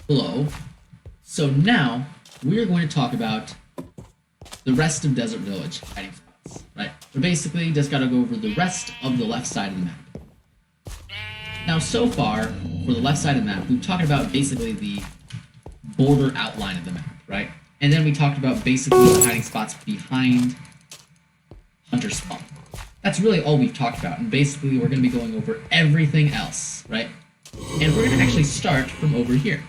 Hello. So now we are going to talk about the rest of Desert Village hiding spots, right? We basically just got to go over the rest of the left side of the map. Now, so far, for the left side of the map, we've talked about basically the border outline of the map, right? And then we talked about basically the hiding spots behind Hunter Spawn. That's really all we've talked about, and basically we're going to be going over everything else, right? And we're going to actually start from over here.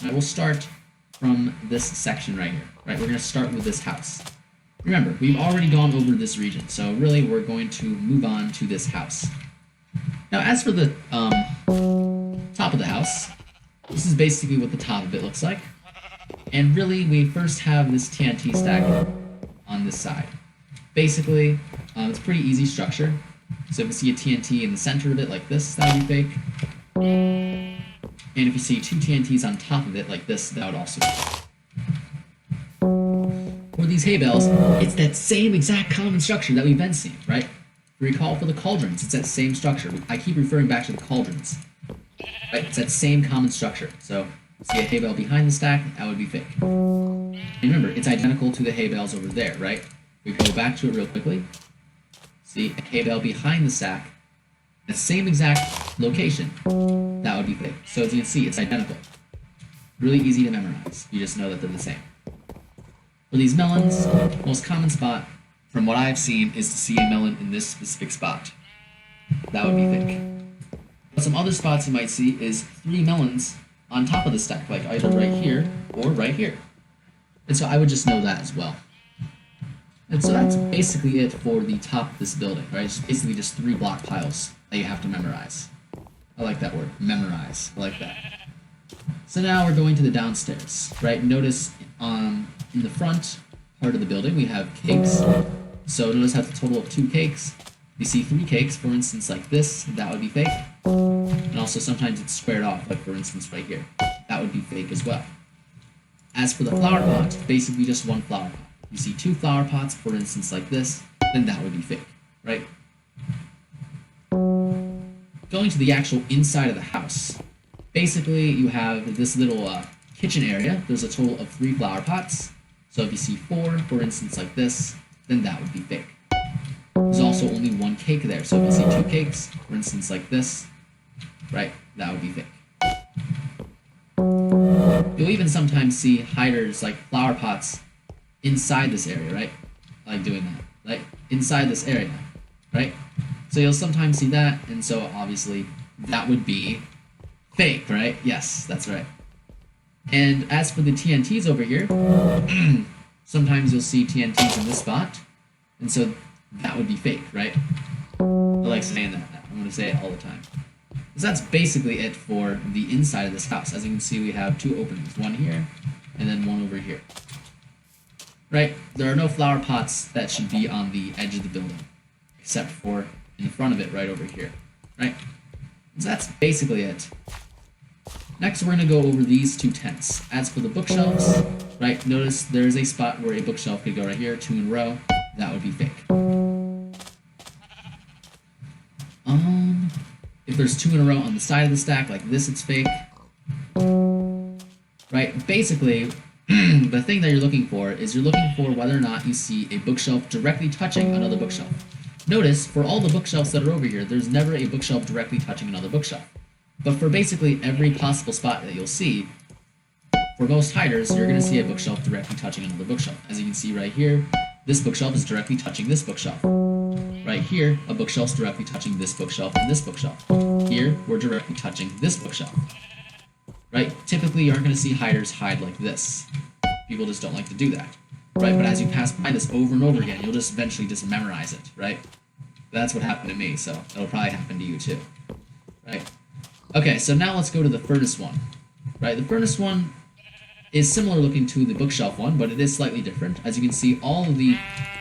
I will start from this section right here, right? We're going to start with this house. Remember, we've already gone over this region, so really we're going to move on to this house. Now, as for the top of the house, this is basically what the top of it looks like. And really, we first have this TNT stack on this side. Basically, it's a pretty easy structure. So if you see a TNT in the center of it like this, that would be fake. And if you see two TNTs on top of it like this, that would also be fake. For these hay bales, it's that same exact common structure that we've been seeing, right? Recall for the cauldrons, it's that same structure. I keep referring back to the cauldrons. Right? It's that same common structure. So, see a hay bale behind the stack, that would be fake. And remember, it's identical to the hay bales over there, right? We go back to it real quickly. See, a hay bale behind the stack, the same exact location, that would be fake. So as you can see, it's identical. Really easy to memorize. You just know that they're the same. For these melons, most common spot, from what I've seen, is to see a melon in this specific spot. That would be fake. But some other spots you might see is 3 melons on top of the stack, like either right here or right here. And so I would just know that as well. And so that's basically it for the top of this building, right? It's basically just 3 block piles that you have to memorize. I like that word, memorize. I like that. So now we're going to the downstairs, right? Notice in the front part of the building we have cakes. So notice how it's a total of 2 cakes. You see 3 cakes, for instance, like this, that would be fake. And also sometimes it's squared off, like for instance right here. That would be fake as well. As for the flower pot, basically just 1 flower pot. You see 2 flower pots, for instance, like this, then that would be fake, right? Going to the actual inside of the house, basically you have this little kitchen area. There's a total of 3 flower pots. So if you see 4, for instance, like this, then that would be fake. There's also only 1 cake there. So if you see 2 cakes, for instance, like this, right, that would be fake. You'll even sometimes see hiders like flower pots inside this area, right? I like doing that, like inside this area, right? So you'll sometimes see that, and so obviously that would be fake, right? Yes, that's right. And as for the TNTs over here, sometimes you'll see TNTs in this spot, and so that would be fake, right? I like saying that. I'm going to say it all the time. So that's basically it for the inside of this house. As you can see, we have 2 openings, 1 here, and then 1 over here. Right? There are no flower pots that should be on the edge of the building, except for in the front of it right over here. Right? So that's basically it. Next, we're going to go over these 2 tents. As for the bookshelves, right, notice there is a spot where a bookshelf could go right here, 2 in a row. That would be fake. If there's 2 in a row on the side of the stack, like this, it's fake. Right? Basically, the thing that you're looking for is you're looking for whether or not you see a bookshelf directly touching another bookshelf. Notice, for all the bookshelves that are over here, there's never a bookshelf directly touching another bookshelf. But for basically every possible spot that you'll see, for most hiders, you're going to see a bookshelf directly touching another bookshelf. As you can see right here, this bookshelf is directly touching this bookshelf. Right here, a bookshelf's directly touching this bookshelf and this bookshelf. Here, we're directly touching this bookshelf. Right? Typically, you aren't going to see hiders hide like this. People just don't like to do that. Right? But as you pass by this over and over again, you'll just eventually just memorize it. Right? That's what happened to me, so it'll probably happen to you too. Right? Okay, so now let's go to the furnace one. Right? The furnace one is similar looking to the bookshelf one, but it is slightly different. As you can see, all of the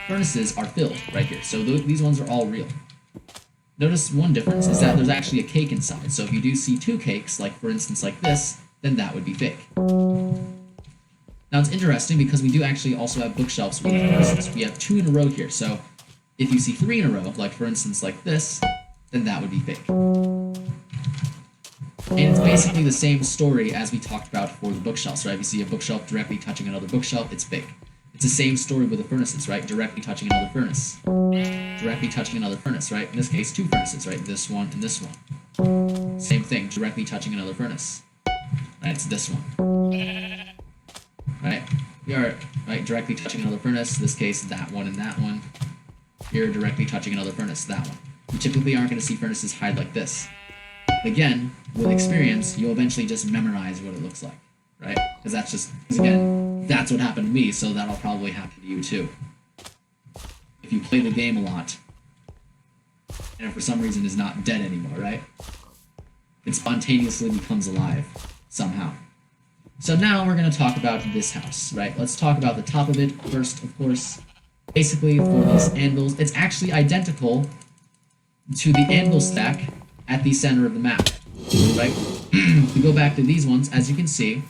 furnaces are filled right here. So these ones are all real. Notice one difference is that there's actually a cake inside. So if you do see 2 cakes, like for instance like this, then that would be fake. Now it's interesting because we do actually also have bookshelves with furnaces. We have 2 in a row here. So if you see 3 in a row, like for instance like this, then that would be fake. And it's basically the same story as we talked about for the bookshelves, right? If you see a bookshelf directly touching another bookshelf, it's fake. It's the same story with the furnaces, right? Directly touching another furnace. Directly touching another furnace, right? In this case, two furnaces, right? This one and this one. Same thing, directly touching another furnace. Right? It's this one. Right? We are, right, directly touching another furnace. In this case, that one and that one. Here, directly touching another furnace, that one. You typically aren't going to see furnaces hide like this. Again, with experience, you'll eventually just memorize what it looks like, right? Because that's just, again, that's what happened to me, so that'll probably happen to you too. If you play the game a lot, and it for some reason is not dead anymore, right? It spontaneously becomes alive, somehow. So now we're going to talk about this house, right? Let's talk about the top of it first, of course. Basically, for these anvils, it's actually identical to the anvil stack at the center of the map, right? If we go back to these ones, as you can see,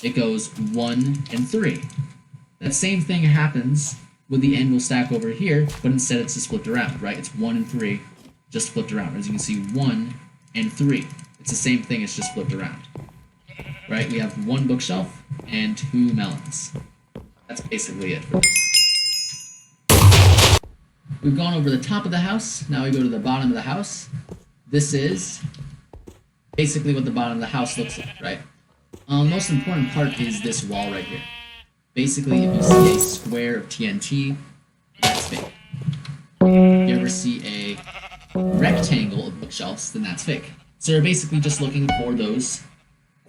it goes 1 and 3. That same thing happens with the anvil stack over here, but instead it's just flipped around, right? It's 1 and 3, just flipped around. As you can see, 1 and 3. It's the same thing, it's just flipped around. Right? We have 1 bookshelf and 2 melons. That's basically it for this. We've gone over the top of the house, now we go to the bottom of the house. This is basically what the bottom of the house looks like, right? The most important part is this wall right here. Basically, if you see a square of TNT, that's fake. If you ever see a rectangle of bookshelves, then that's fake. So you're basically just looking for those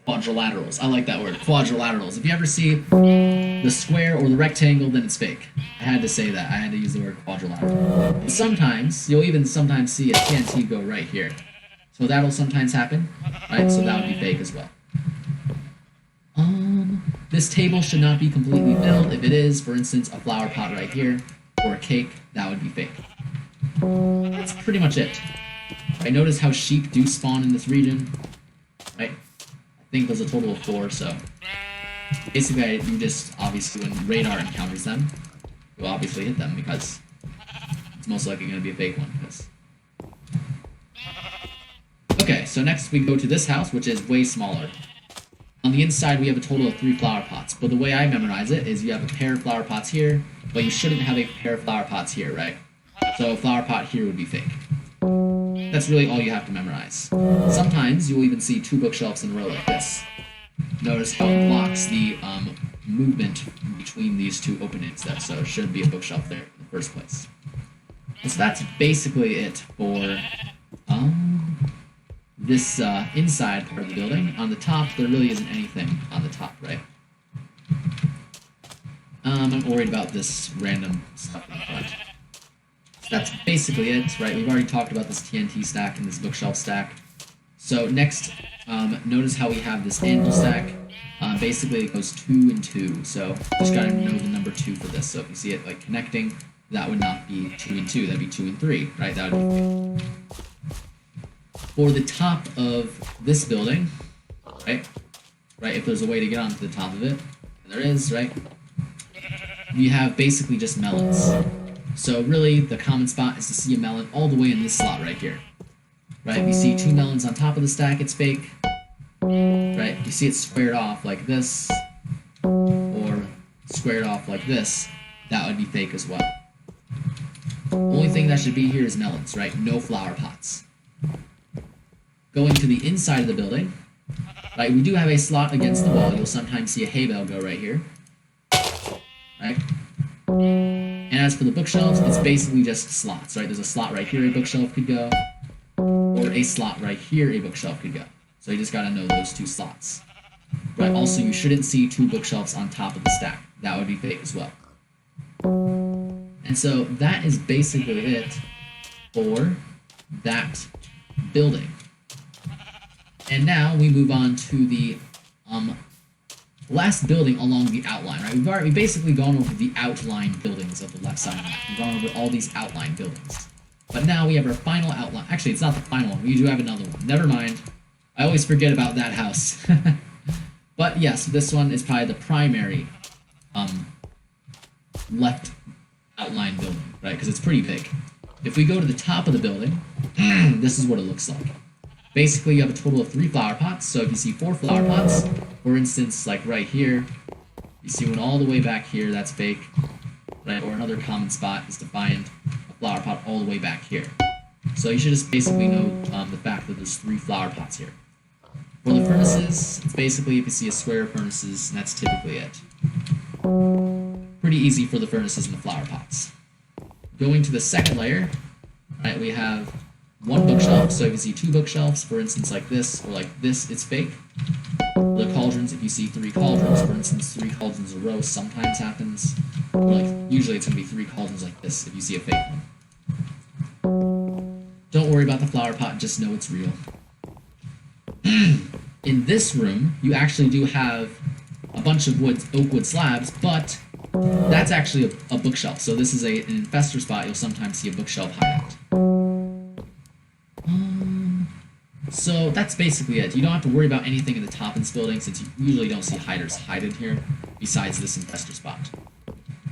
quadrilaterals. I like that word, quadrilaterals. If you ever see the square or the rectangle, then it's fake. I had to say that. I had to use the word quadrilateral. But sometimes, you'll even sometimes see a TNT go right here. So that'll sometimes happen, right? So that would be fake as well. This table should not be completely filled. If it is, for instance, a flower pot right here, or a cake, that would be fake. That's pretty much it. I notice how sheep do spawn in this region, right? I think there's a total of 4, so basically you just, obviously when radar encounters them, you'll obviously hit them because it's most likely going to be a fake one. Okay, so next we go to this house, which is way smaller. On the inside, we have a total of 3 flower pots, but the way I memorize it is you have a pair of flower pots here, but you shouldn't have a pair of flower pots here, right? So a flower pot here would be fake. That's really all you have to memorize. Sometimes you will even see 2 bookshelves in a row like this. Notice how it blocks the movement between these 2 openings there, so it should be a bookshelf there in the first place. And so that's basically it for this inside part of the building. On the top, there really isn't anything on the top, right? I'm worried about this random stuff in the front. So that's basically it, right? We've already talked about this TNT stack and this bookshelf stack. So next, notice how we have this anvil stack. Basically, it goes 2 and 2, so just gotta know the number 2 for this. So if you see it like connecting, that would not be 2 and 2, that'd be 2 and 3, right? That would be for the top of this building, right? If there's a way to get onto the top of it, and there is, right? You have basically just melons. So really, the common spot is to see a melon all the way in this slot right here. Right? If you see 2 melons on top of the stack, it's fake. Right? If you see it squared off like this, or squared off like this, that would be fake as well. The only thing that should be here is melons, right? No flower pots. Going to the inside of the building, right, we do have a slot against the wall. You'll sometimes see a hay bale go right here, right? And as for the bookshelves, it's basically just slots, right? There's a slot right here a bookshelf could go, or a slot right here a bookshelf could go. So you just gotta know those 2 slots. Right, also you shouldn't see 2 bookshelves on top of the stack. That would be fake as well. And so that is basically it for that building. And now we move on to the last building along the outline, right? We've basically gone over the outline buildings of the left side of the map. We've gone over all these outline buildings. But now we have our final outline. Actually, it's not the final one. We do have another one. Never mind. I always forget about that house. But yes, this one is probably the primary left outline building, right? Because it's pretty big. If we go to the top of the building, this is what it looks like. Basically, you have a total of 3 flower pots. So if you see 4 flower pots, for instance, like right here, you see one all the way back here, that's fake, right? Or another common spot is to find a flower pot all the way back here. So you should just basically know the fact that there's 3 flower pots here. For the furnaces, it's basically if you see a square of furnaces, and that's typically it. Pretty easy for the furnaces and the flower pots. Going to the second layer, right, we have 1 bookshelf. So if you see 2 bookshelves, for instance, like this or like this, it's fake. The cauldrons, if you see 3 cauldrons, for instance, 3 cauldrons in a row sometimes happens. Or like usually it's gonna be 3 cauldrons like this if you see a fake one. Don't worry about the flower pot, just know it's real. In this room, you actually do have a bunch of oak wood slabs, but that's actually a bookshelf. So this is an infestor spot. You'll sometimes see a bookshelf hideout. So that's basically it. You don't have to worry about anything in the top of this building since you usually don't see hiders hide in here besides this infestor spot.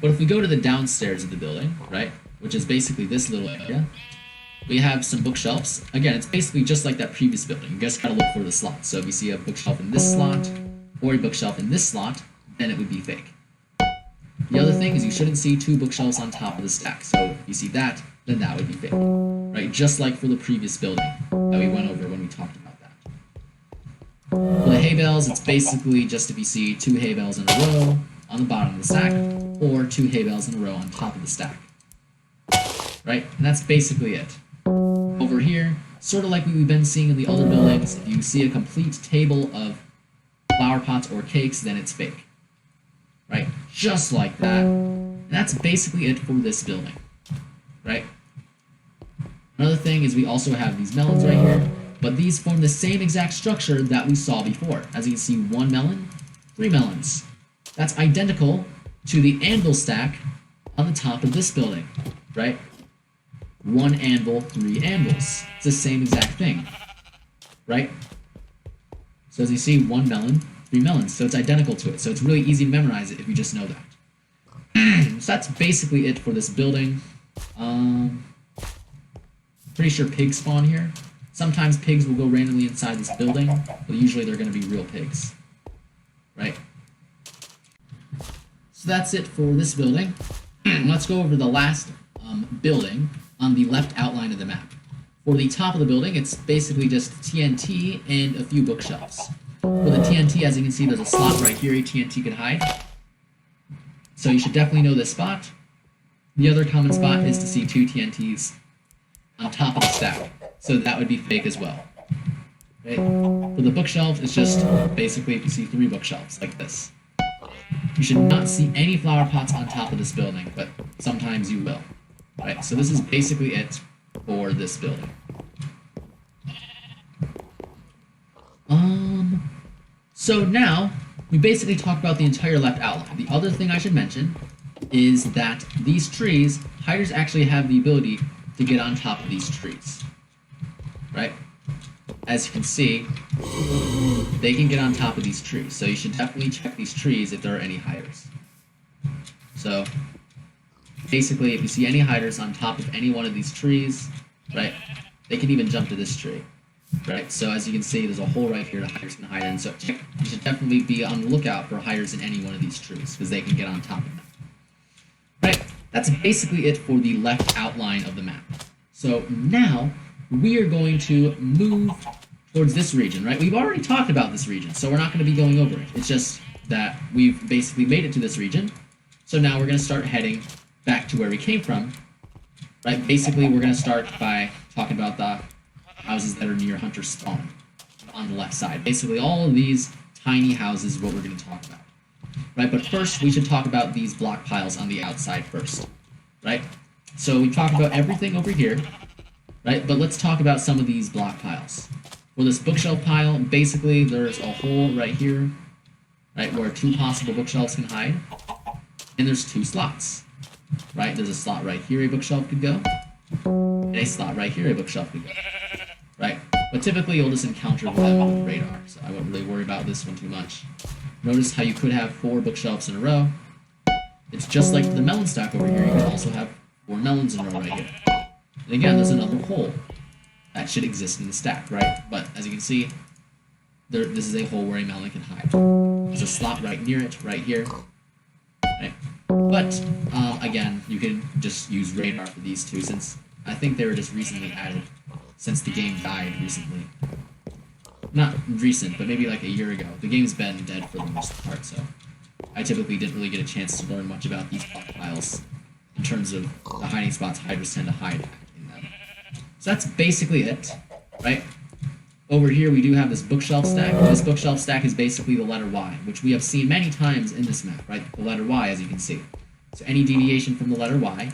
But if we go to the downstairs of the building, right, which is basically this little area, we have some bookshelves. Again, it's basically just like that previous building. You just gotta look for the slot. So if you see a bookshelf in this slot or a bookshelf in this slot, then it would be fake. The other thing is you shouldn't see 2 bookshelves on top of the stack. So if you see that, then that would be fake. Right? Just like for the previous building that we went over when we talked about that. For the hay bales, it's basically just if you see 2 hay bales in a row on the bottom of the stack, or 2 hay bales in a row on top of the stack. Right? And that's basically it. Over here, sort of like we've been seeing in the other buildings, if you see a complete table of flower pots or cakes, then it's fake. Right? Just like that. And that's basically it for this building. Right? Another thing is we also have these melons right here, but these form the same exact structure that we saw before. As you can see, 1 melon, 3 melons. That's identical to the anvil stack on the top of this building. Right? 1 anvil, 3 anvils. It's the same exact thing, right? So as you see, 1 melon, 3 melons. So it's identical to it. So it's really easy to memorize it if you just know that. So that's basically it for this building. Pretty sure pigs spawn here. Sometimes pigs will go randomly inside this building, but usually they're going to be real pigs, right? So that's it for this building. Let's go over the last building on the left outline of the map. For the top of the building, it's basically just TNT and a few bookshelves. For the TNT, as you can see, there's a slot right here a TNT could hide. So you should definitely know this spot. The other common spot is to see 2 TNTs on top of the stack. So that would be fake as well. Okay? For the bookshelves, it's just basically if you see 3 bookshelves like this. You should not see any flower pots on top of this building, but sometimes you will. Right, so this is basically it for this building. So now, we basically talked about the entire left outline. The other thing I should mention is that these trees, hiders actually have the ability to get on top of these trees. Right? As you can see, they can get on top of these trees. So you should definitely check these trees if there are any hiders. So, basically, if you see any hiders on top of any one of these trees, right, they can even jump to this tree, right? So as you can see, there's a hole right here that hiders can hide in. So you should definitely be on the lookout for hiders in any one of these trees because they can get on top of them. Right, that's basically it for the left outline of the map. So now we are going to move towards this region, right? We've already talked about this region, so we're not going to be going over it. It's just that we've basically made it to this region. So now we're going to start heading back to where we came from, right? Basically, we're going to start by talking about the houses that are near Hunter's spawn on the left side. Basically, all of these tiny houses is what we're going to talk about, right? But first, we should talk about these block piles on the outside first, right? So we talked about everything over here, right? But let's talk about some of these block piles. For this bookshelf pile, basically, there's a hole right here, right, where 2 possible bookshelves can hide, and there's 2 slots. Right, there's a slot right here a bookshelf could go, and a slot right here a bookshelf could go. Right, but typically you'll just encounter them with radar, so I won't really worry about this one too much. Notice how you could have 4 bookshelves in a row. It's just like the melon stack over here. You can also have 4 melons in a row right here. And again, there's another hole. that should exist in the stack, right? But as you can see, this is a hole where a melon can hide. There's a slot right near it, right here. Right? But, again, you can just use radar for these two, since I think they were just recently added, since the game died recently. Not recent, but maybe like a year ago. The game's been dead for the most part, so I typically didn't really get a chance to learn much about these block tiles in terms of the hiding spots hiders tend to hide in them. So that's basically it, right? Over here we do have this bookshelf stack. This bookshelf stack is basically the letter Y, which we have seen many times in this map, right? The letter Y, as you can see. So any deviation from the letter Y,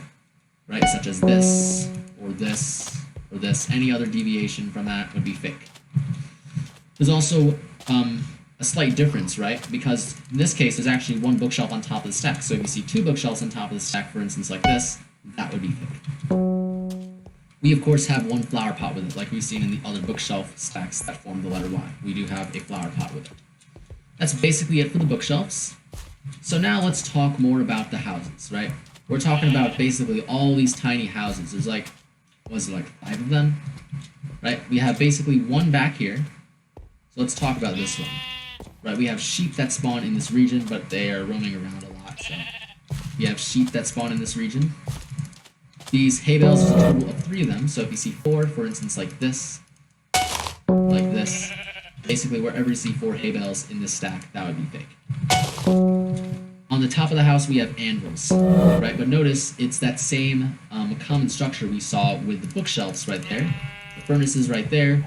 right, such as this, or this, or this, any other deviation from that would be fake. There's also a slight difference, right? Because in this case, there's actually one bookshelf on top of the stack. So if you see two bookshelves on top of the stack, for instance, like this, that would be fake. We, of course, have one flower pot with it, like we've seen in the other bookshelf stacks that form the letter Y. We do have a flower pot with it. That's basically it for the bookshelves. So now let's talk more about the houses, right? We're talking about basically all these tiny houses. There's like, what is it, like 5 of them? Right? We have basically one back here. So let's talk about this one. Right, we have sheep that spawn in this region, but they are roaming around a lot, so we have sheep that spawn in this region. These hay bales, there's a total of 3 of them, so if you see 4, for instance, like this, basically wherever you see 4 hay bales in this stack, that would be fake. On the top of the house, we have anvils, right, but notice it's that same common structure we saw with the bookshelves right there, the furnaces right there,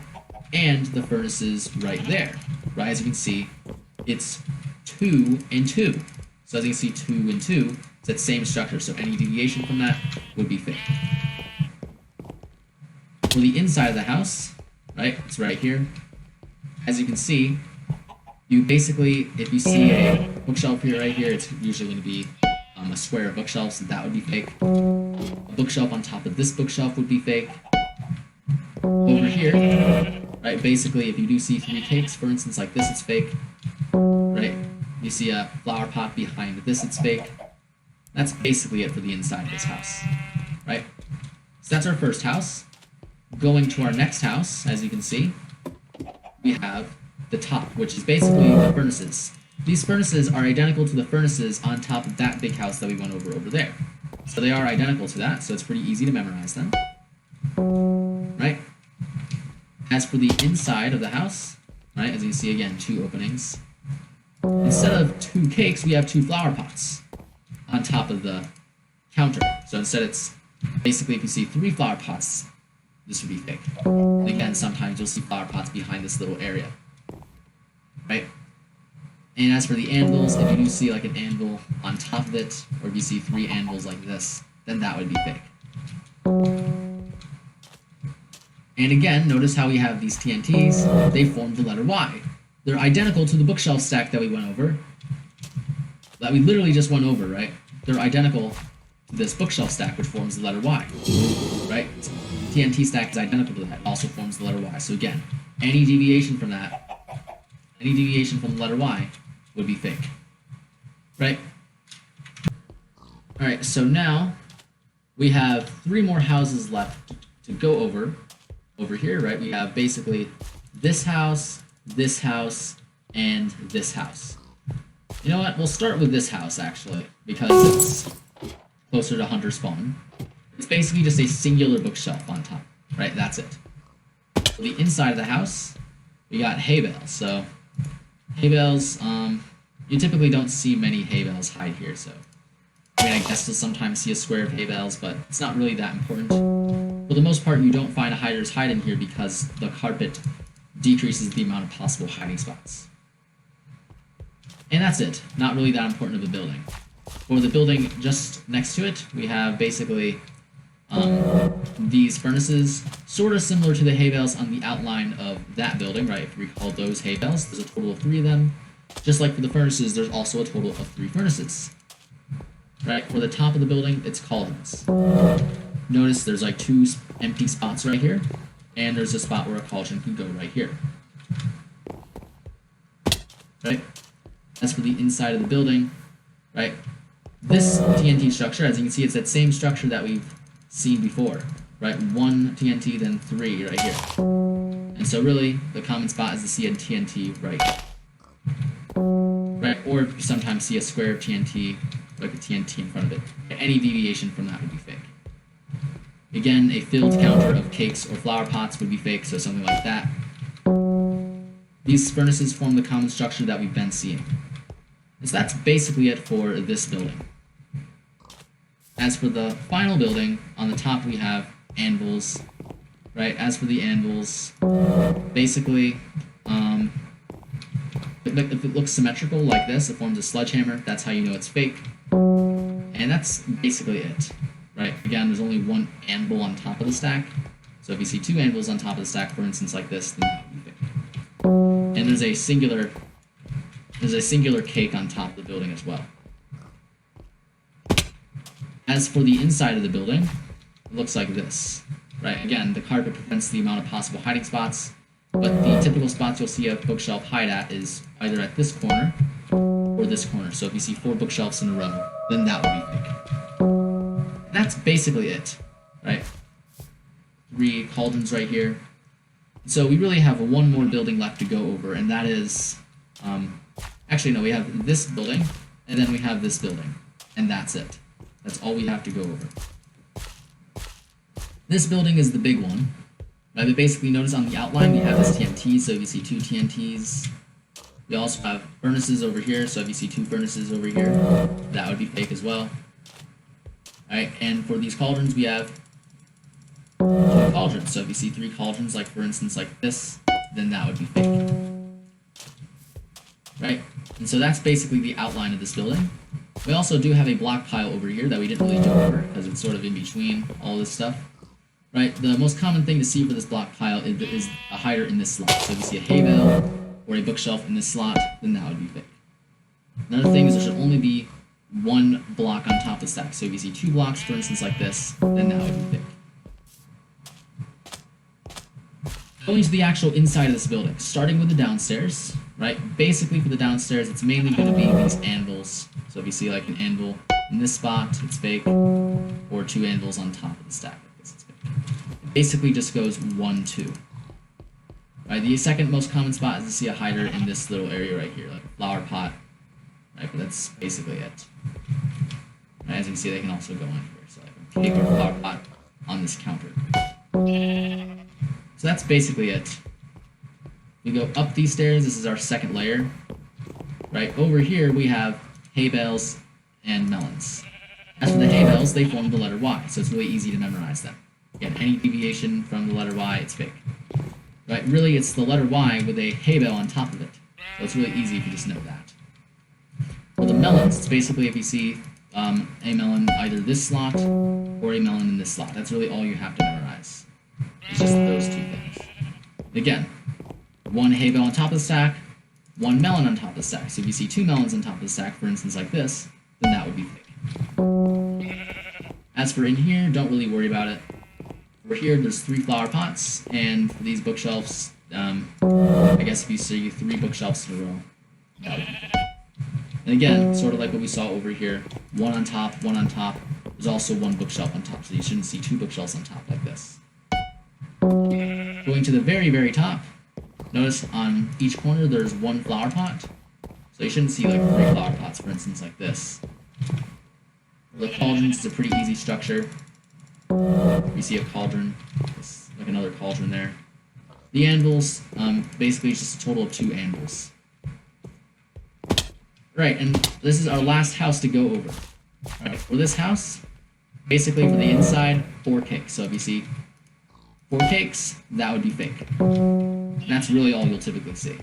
and the furnaces right there, right? As you can see, it's 2 and 2. So as you can see, 2 and 2, it's that same structure, so any deviation from that would be fake. For the inside of the house, right, it's right here. As you can see, you basically, if you see a bookshelf here, right here, it's usually going to be a square of bookshelves, so that would be fake. A bookshelf on top of this bookshelf would be fake. Over here, right, basically if you do see 3 cakes, for instance, like this, it's fake, right? You see a flower pot behind this, it's fake. That's basically it for the inside of this house, right? So that's our first house. Going to our next house, as you can see, we have the top, which is basically the furnaces. These furnaces are identical to the furnaces on top of that big house that we went over there. So they are identical to that, so it's pretty easy to memorize them, right? As for the inside of the house, right, as you can see again, 2 openings. Instead of 2 cakes, we have 2 flower pots on top of the counter. So instead it's, basically if you see 3 flower pots, this would be fake. And again, sometimes you'll see flower pots behind this little area, right? And as for the anvils, if you do see like an anvil on top of it, or if you see 3 anvils like this, then that would be fake. And again, notice how we have these TNTs, they form the letter Y. They're identical to the bookshelf stack that we went over, that we literally just went over, right? They're identical to this bookshelf stack, which forms the letter Y, right? TNT stack is identical to that, also forms the letter Y. So again, any deviation from that, any deviation from the letter Y would be fake, right? Alright, so now we have 3 more houses left to go over here, right? We have basically this house, and this house. You know what? We'll start with this house, actually, because it's closer to Hunter Spawn. It's basically just a singular bookshelf on top, right? That's it. For the inside of the house, we got hay bales. So, hay bales, you typically don't see many hay bales hide here, so I mean, I guess you'll sometimes see a square of hay bales, but it's not really that important. For the most part, you don't find hiders hide in here because the carpet decreases the amount of possible hiding spots. And that's it. Not really that important of a building. For the building just next to it, we have basically these furnaces, sort of similar to the hay bales on the outline of that building, right? If you recall those hay bales, there's a total of 3 of them. Just like for the furnaces, there's also a total of 3 furnaces. Right? For the top of the building, it's cauldrons. Notice there's like 2 empty spots right here, and there's a spot where a cauldron could go right here. Right? As for the inside of the building, right? This TNT structure, as you can see, it's that same structure that we've seen before. right? 1 TNT, then 3 right here. And so really, the common spot is to see a TNT right here. Right, or you sometimes see a square of TNT, like a TNT in front of it. Any deviation from that would be fake. Again, a filled counter of cakes or flower pots would be fake, so something like that. These furnaces form the common structure that we've been seeing. So that's basically it for this building. As for the final building, on the top we have anvils, right? As for the anvils, basically, if it looks symmetrical like this, it forms a sledgehammer, that's how you know it's fake. And that's basically it, right? Again, there's only one anvil on top of the stack, so if you see 2 anvils on top of the stack, for instance, like this, then that would be fake. And there's a singular cake on top of the building as well. As for the inside of the building, it looks like this, right? Again, the carpet prevents the amount of possible hiding spots, but the typical spots you'll see a bookshelf hide at is either at this corner or this corner. So if you see 4 bookshelves in a row, then that would be fake. That's basically it, right? 3 cauldrons right here. So we really have one more building left to go over, and that is, actually no, we have this building, and then we have this building, and that's it. That's all we have to go over. This building is the big one. Right, but basically notice on the outline we have this TNT, so if you see 2 TNTs. We also have furnaces over here, so if you see 2 furnaces over here, that would be fake as well. Alright, and for these cauldrons we have 2 cauldrons, so if you see 3 cauldrons, like for instance like this, then that would be fake. Right, and so that's basically the outline of this building. We also do have a block pile over here that we didn't really go over, because it's sort of in between all this stuff. Right, the most common thing to see for this block pile is a hider in this slot. So if you see a hay bale or a bookshelf in this slot, then that would be fake. Another thing is there should only be 1 block on top of the stack. So if you see 2 blocks, for instance, like this, then that would be fake. Going to the actual inside of this building, starting with the downstairs, right? Basically for the downstairs, it's mainly going to be these anvils. So if you see like an anvil in this spot, it's fake, or 2 anvils on top of the stack. It basically just goes 1, 2. Right, the second most common spot is to see a hider in this little area right here, like a flower pot. Right, but that's basically it. Right, as you can see, they can also go on here, so like a cake or a flower pot on this counter. So that's basically it. We go up these stairs, this is our second layer. Right, over here we have hay bales and melons. As for the hay bales, they form the letter Y, so it's really easy to memorize them. Again, any deviation from the letter Y, it's fake. Right? Really, it's the letter Y with a hay bale on top of it. So it's really easy if you just know that. For the melons, it's basically if you see a melon either this slot or a melon in this slot. That's really all you have to memorize. It's just those 2 things. Again, 1 hay bale on top of the stack, 1 melon on top of the stack. So if you see 2 melons on top of the stack, for instance like this, then that would be fake. As for in here, don't really worry about it. Over here, there's 3 flower pots, and for these bookshelves, I guess if you see 3 bookshelves in a row, that would be fake. And again, sort of like what we saw over here, 1 on top, 1 on top. There's also 1 bookshelf on top, so you shouldn't see 2 bookshelves on top like this. Going to the very, very top, notice on each corner there's 1 flower pot, so you shouldn't see like 3 flower pots, for instance, like this. The cauldrons is a pretty easy structure. You see a cauldron, like another cauldron there. The anvils, basically it's just a total of 2 anvils. Right, and this is our last house to go over. Right, for this house, basically for the inside, 4 cakes. So if you see 4 cakes, that would be fake. And that's really all you'll typically see.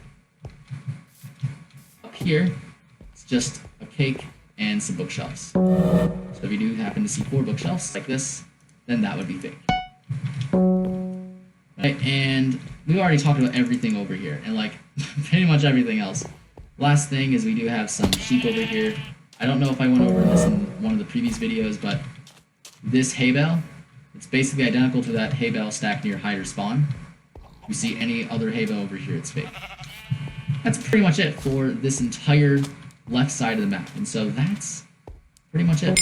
Up here, it's just a cake and some bookshelves. So if you do happen to see 4 bookshelves like this, then that would be fake. Right, and we've already talked about everything over here, and like pretty much everything else. Last thing is we do have some sheep over here. I don't know if I went over this in one of the previous videos, but this hay bale, it's basically identical to that hay bale stack near hider spawn. If you see any other hay bale over here, it's fake. That's pretty much it for this entire left side of the map, and so that's pretty much it.